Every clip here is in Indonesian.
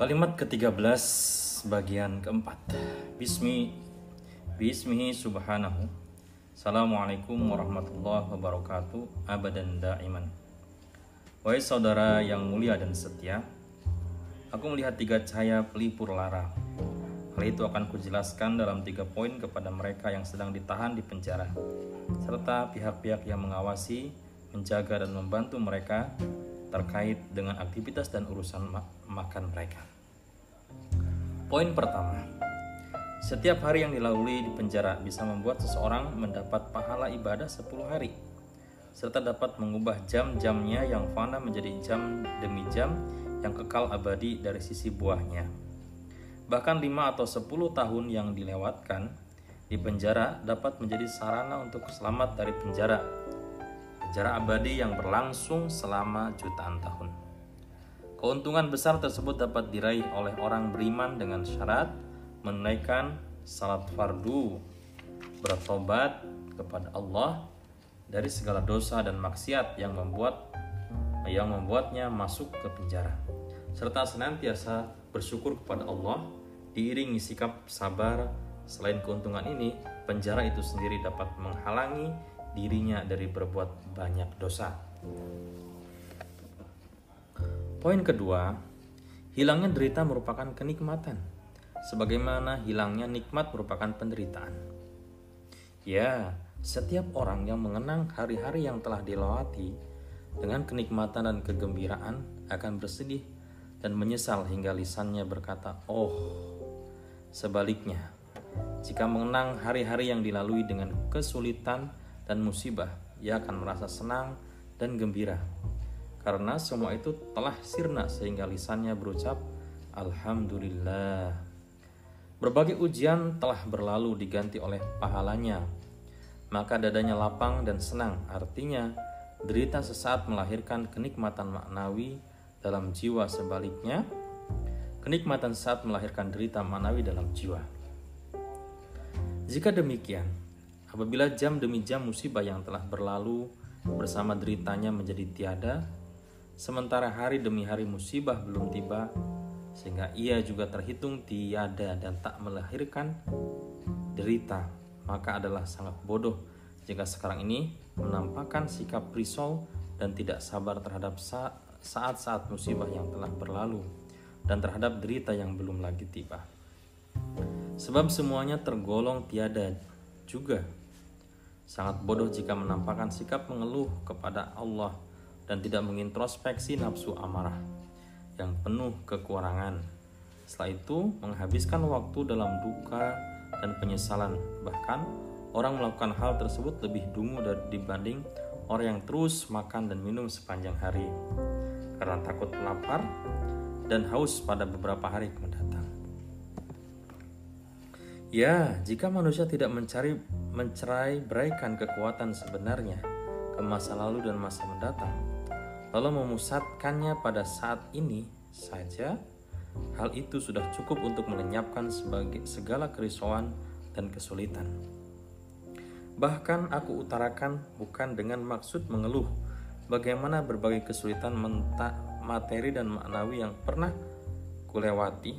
Kalimat ke-13 bagian keempat. Bismihi subhanahu. Assalamualaikum warahmatullahi wabarakatuh. Abadan da'iman. Wahai saudara yang mulia dan setia, aku melihat 3 cahaya pelipur lara. Hal itu akan kujelaskan dalam 3 poin kepada mereka yang sedang ditahan di penjara, serta pihak-pihak yang mengawasi, menjaga dan membantu mereka terkait dengan aktivitas dan urusan makan mereka. Poin pertama, setiap hari yang dilalui di penjara bisa membuat seseorang mendapat pahala ibadah 10 hari, serta dapat mengubah jam-jamnya yang fana menjadi jam demi jam yang kekal abadi dari sisi buahnya. Bahkan 5 atau 10 tahun yang dilewatkan di penjara dapat menjadi sarana untuk selamat dari penjara abadi yang berlangsung selama jutaan tahun. Keuntungan besar tersebut dapat diraih oleh orang beriman dengan syarat menunaikan salat fardu, bertobat kepada Allah dari segala dosa dan maksiat yang membuatnya masuk ke penjara, serta senantiasa bersyukur kepada Allah diiringi sikap sabar. Selain keuntungan ini, penjara itu sendiri dapat menghalangi dirinya dari berbuat banyak dosa. Poin kedua, hilangnya derita merupakan kenikmatan, sebagaimana hilangnya nikmat merupakan penderitaan. Ya, setiap orang yang mengenang hari-hari yang telah dilewati dengan kenikmatan dan kegembiraan akan bersedih dan menyesal hingga lisannya berkata, "Oh." Sebaliknya, jika mengenang hari-hari yang dilalui dengan kesulitan dan musibah, ia akan merasa senang dan gembira karena semua itu telah sirna sehingga lisannya berucap Alhamdulillah. Berbagai ujian telah berlalu diganti oleh pahalanya, maka dadanya lapang dan senang. Artinya derita sesaat melahirkan kenikmatan maknawi dalam jiwa, sebaliknya kenikmatan saat melahirkan derita maknawi dalam jiwa. Jika demikian, apabila jam demi jam musibah yang telah berlalu bersama deritanya menjadi tiada, sementara hari demi hari musibah belum tiba, sehingga ia juga terhitung tiada dan tak melahirkan derita, maka adalah sangat bodoh jika sekarang ini menampakkan sikap risau dan tidak sabar terhadap saat-saat musibah yang telah berlalu dan terhadap derita yang belum lagi tiba. Sebab semuanya tergolong tiada juga. Sangat bodoh jika menampakkan sikap mengeluh kepada Allah dan tidak mengintrospeksi nafsu amarah yang penuh kekurangan. Setelah itu menghabiskan waktu dalam duka dan penyesalan. Bahkan orang melakukan hal tersebut lebih dungu dibanding orang yang terus makan dan minum sepanjang hari karena takut lapar dan haus pada beberapa hari mendatang. Ya, jika manusia tidak mencerai-beraikan kekuatan sebenarnya ke masa lalu dan masa mendatang, lalu memusatkannya pada saat ini saja, hal itu sudah cukup untuk melenyapkan segala kerisauan dan kesulitan. Bahkan aku utarakan bukan dengan maksud mengeluh bagaimana berbagai kesulitan materi dan maknawi yang pernah kulewati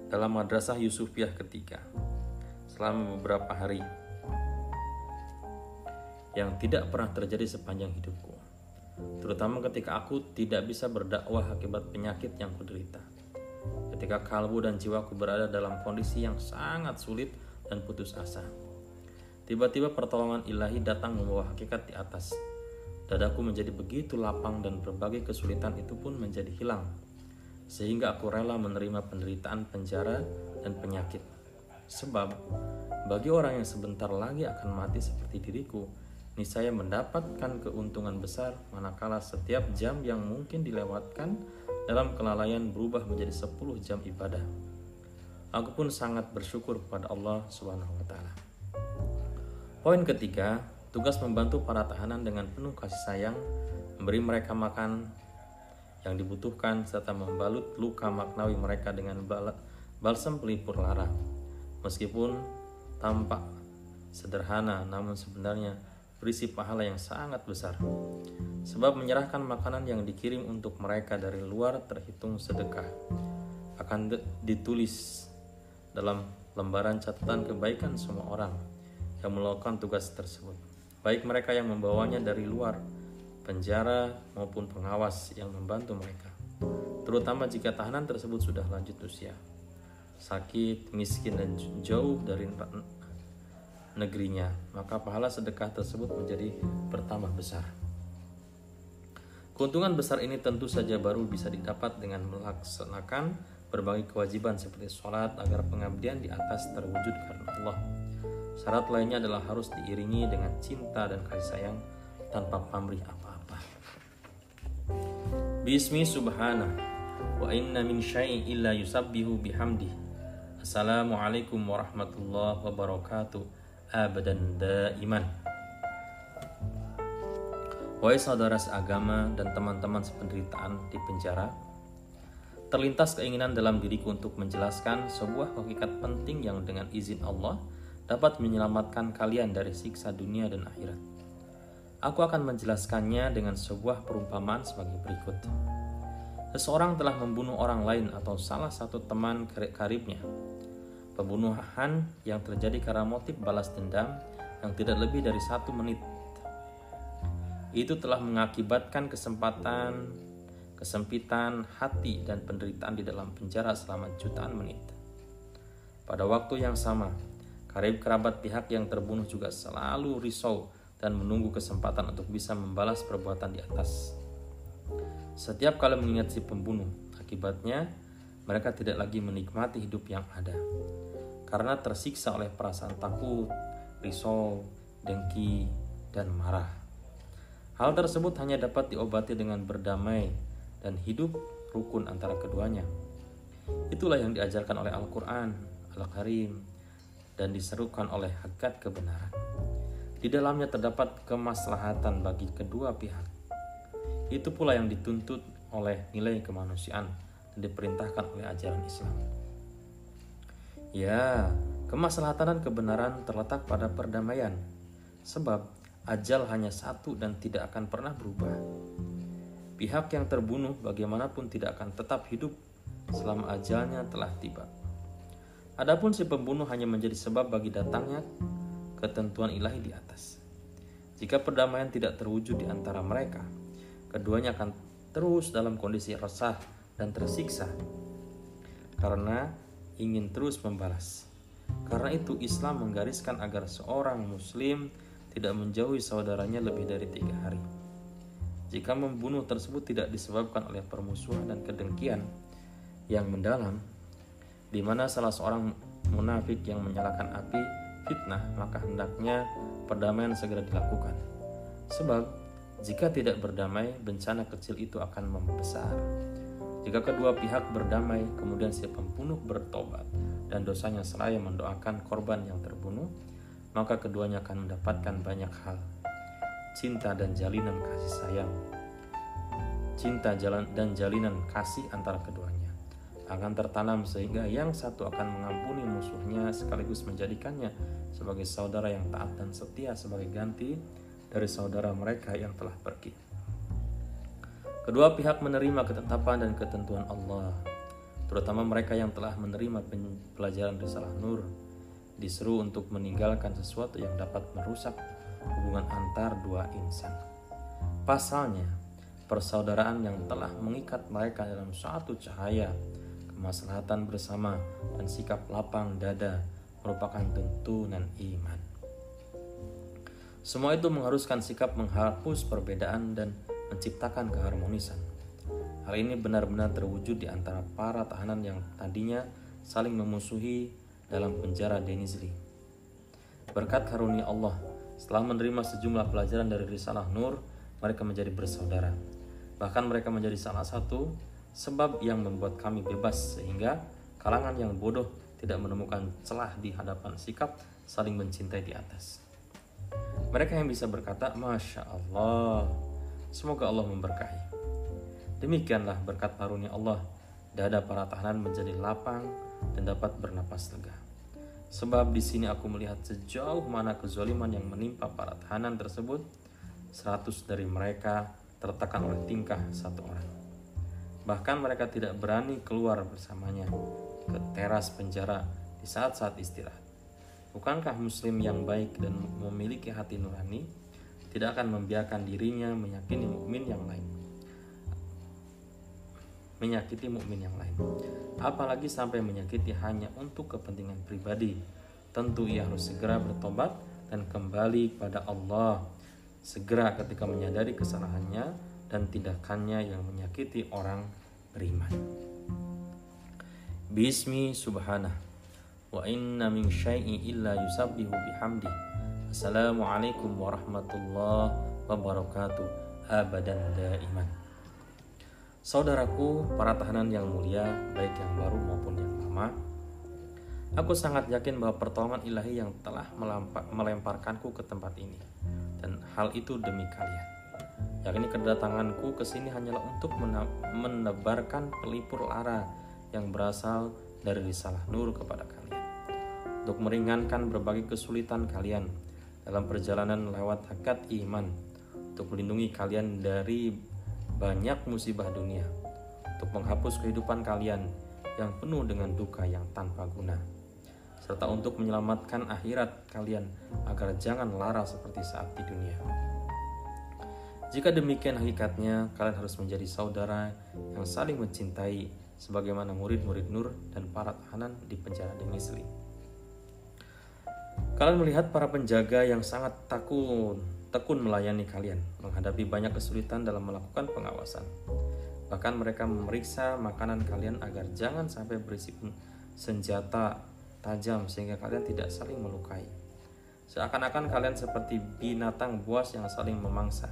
dalam madrasah Yusufiyah ketiga selama beberapa hari yang tidak pernah terjadi sepanjang hidupku, terutama ketika aku tidak bisa berdakwah akibat penyakit yang kuderita, ketika kalbu dan jiwaku berada dalam kondisi yang sangat sulit dan putus asa. Tiba-tiba pertolongan ilahi datang membawa hakikat di atas. Dadaku menjadi begitu lapang dan berbagai kesulitan itu pun menjadi hilang, sehingga aku rela menerima penderitaan penjara dan penyakit. Sebab bagi orang yang sebentar lagi akan mati seperti diriku, niscaya mendapatkan keuntungan besar manakala setiap jam yang mungkin dilewatkan dalam kelalaian berubah menjadi 10 jam ibadah. Aku pun sangat bersyukur kepada Allah Subhanahu wa taala. Poin ketiga, tugas membantu para tahanan dengan penuh kasih sayang, memberi mereka makan yang dibutuhkan serta membalut luka maknawi mereka dengan balsam pelipur lara. Meskipun tampak sederhana, namun sebenarnya berisi pahala yang sangat besar. Sebab menyerahkan makanan yang dikirim untuk mereka dari luar terhitung sedekah. Akan ditulis dalam lembaran catatan kebaikan semua orang yang melakukan tugas tersebut, baik mereka yang membawanya dari luar penjara maupun pengawas yang membantu mereka, terutama jika tahanan tersebut sudah lanjut usia, sakit, miskin, dan jauh dari negerinya, maka pahala sedekah tersebut menjadi bertambah besar. Keuntungan besar ini tentu saja baru bisa didapat dengan melaksanakan berbagai kewajiban seperti sholat agar pengabdian di atas terwujud karena Allah. Syarat lainnya adalah harus diiringi dengan cinta dan kasih sayang tanpa pamrih apa-apa. Bismi subhanah wa inna min syai'in illa yusabbihu bihamdih. Assalamualaikum warahmatullahi wabarakatuh. Abadan daiman. Wahai saudara seagama dan teman-teman sependeritaan di penjara, terlintas keinginan dalam diriku untuk menjelaskan sebuah hakikat penting yang dengan izin Allah dapat menyelamatkan kalian dari siksa dunia dan akhirat. Aku akan menjelaskannya dengan sebuah perumpamaan sebagai berikut. Seseorang telah membunuh orang lain atau salah satu teman karibnya. Pembunuhan yang terjadi karena motif balas dendam yang tidak lebih dari 1 menit. Itu telah mengakibatkan kesempitan hati dan penderitaan di dalam penjara selama jutaan menit. Pada waktu yang sama, karib kerabat pihak yang terbunuh juga selalu risau dan menunggu kesempatan untuk bisa membalas perbuatan di atas. Setiap kali mengingat si pembunuh, akibatnya mereka tidak lagi menikmati hidup yang ada, karena tersiksa oleh perasaan takut, risau, dengki, dan marah. Hal tersebut hanya dapat diobati dengan berdamai dan hidup rukun antara keduanya. Itulah yang diajarkan oleh Al-Quran Al-Karim dan diserukan oleh hakikat kebenaran. Di dalamnya terdapat kemaslahatan bagi kedua pihak. Itu pula yang dituntut oleh nilai kemanusiaan dan diperintahkan oleh ajaran Islam. Ya, kemaslahatan dan kebenaran terletak pada perdamaian, sebab ajal hanya satu dan tidak akan pernah berubah. Pihak yang terbunuh bagaimanapun tidak akan tetap hidup selama ajalnya telah tiba. Adapun si pembunuh hanya menjadi sebab bagi datangnya ketentuan ilahi di atas. Jika perdamaian tidak terwujud di antara mereka, keduanya akan terus dalam kondisi resah dan tersiksa karena ingin terus membalas. Karena itu Islam menggariskan agar seorang muslim tidak menjauhi saudaranya lebih dari 3 hari. Jika membunuh tersebut tidak disebabkan oleh permusuhan dan kedengkian yang mendalam, di mana salah seorang munafik yang menyalakan api fitnah, maka hendaknya perdamaian segera dilakukan. Sebab jika tidak berdamai, bencana kecil itu akan membesar. Jika kedua pihak berdamai, kemudian si pembunuh bertobat dan dosanya seraya mendoakan korban yang terbunuh, maka keduanya akan mendapatkan banyak hal. Cinta dan jalinan kasih sayang, dan jalinan kasih antara keduanya akan tertanam sehingga yang satu akan mengampuni musuhnya sekaligus menjadikannya sebagai saudara yang taat dan setia sebagai ganti dari saudara mereka yang telah pergi. Kedua pihak menerima ketetapan dan ketentuan Allah, terutama mereka yang telah menerima pelajaran Risalah Nur, diseru untuk meninggalkan sesuatu yang dapat merusak hubungan antar dua insan. Pasalnya, persaudaraan yang telah mengikat mereka dalam suatu cahaya, kemaslahatan bersama, dan sikap lapang dada merupakan tuntunan iman. Semua itu mengharuskan sikap menghapus perbedaan dan menciptakan keharmonisan. Hal ini benar-benar terwujud di antara para tahanan yang tadinya saling memusuhi dalam penjara Denizli. Berkat karunia Allah, setelah menerima sejumlah pelajaran dari Risalah Nur, mereka menjadi bersaudara. Bahkan mereka menjadi salah satu sebab yang membuat kami bebas, sehingga kalangan yang bodoh tidak menemukan celah di hadapan sikap saling mencintai di atas. Mereka yang bisa berkata, Masya Allah, semoga Allah memberkahi. Demikianlah berkat karunia Allah, dada para tahanan menjadi lapang dan dapat bernapas lega. Sebab di sini aku melihat sejauh mana kezaliman yang menimpa para tahanan tersebut. 100 dari mereka tertekan oleh tingkah satu orang. Bahkan mereka tidak berani keluar bersamanya ke teras penjara di saat-saat istirahat. Bukankah muslim yang baik dan memiliki hati nurani tidak akan membiarkan dirinya menyakiti mukmin yang lain, apalagi sampai menyakiti hanya untuk kepentingan pribadi. Tentu ia harus segera bertobat dan kembali pada Allah segera ketika menyadari kesalahannya dan tindakannya yang menyakiti orang beriman. Bismi subhanah wa inna min syai'in illa yusabbihu bihamdi. Assalamualaikum warahmatullahi wabarakatuh. Abadan daiman. Saudaraku, para tahanan yang mulia, baik yang baru maupun yang lama, aku sangat yakin bahwa pertolongan ilahi yang telah melemparkanku ke tempat ini, dan hal itu demi kalian. Yakni kedatanganku ke sini hanyalah untuk menebarkan pelipur lara yang berasal dari risalah nur kepada kalian, untuk meringankan berbagai kesulitan kalian dalam perjalanan lewat hakikat iman, untuk melindungi kalian dari banyak musibah dunia, untuk menghapus kehidupan kalian yang penuh dengan duka yang tanpa guna, serta untuk menyelamatkan akhirat kalian agar jangan lara seperti saat di dunia. Jika demikian hakikatnya, kalian harus menjadi saudara yang saling mencintai sebagaimana murid-murid Nur dan para tahanan di penjara Denizli. Kalian melihat para penjaga yang sangat tekun melayani kalian, menghadapi banyak kesulitan dalam melakukan pengawasan. Bahkan mereka memeriksa makanan kalian agar jangan sampai berisi senjata tajam sehingga kalian tidak saling melukai. Seakan-akan kalian seperti binatang buas yang saling memangsa.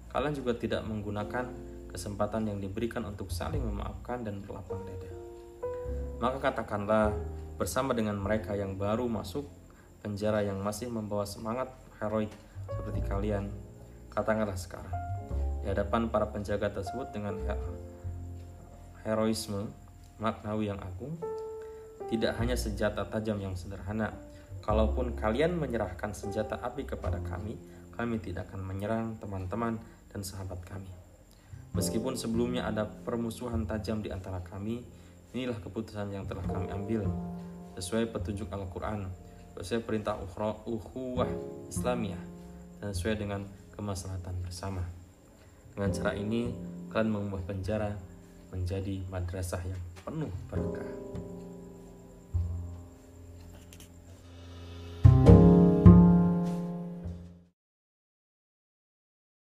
Kalian juga tidak menggunakan kesempatan yang diberikan untuk saling memaafkan dan berlapang dada. Maka katakanlah bersama dengan mereka yang baru masuk penjara yang masih membawa semangat heroik seperti kalian, katakanlah sekarang di hadapan para penjaga tersebut dengan heroisme maknawi yang agung, tidak hanya senjata tajam yang sederhana. Kalaupun kalian menyerahkan senjata api kepada kami tidak akan menyerang teman-teman dan sahabat kami. Meskipun sebelumnya ada permusuhan tajam di antara kami, inilah keputusan yang telah kami ambil sesuai petunjuk Al-Quran, sesuai perintah ukhuwah Islamiyah, dan sesuai dengan kemaslahatan bersama. Dengan cara ini, kalian mengubah penjara menjadi madrasah yang penuh berkah.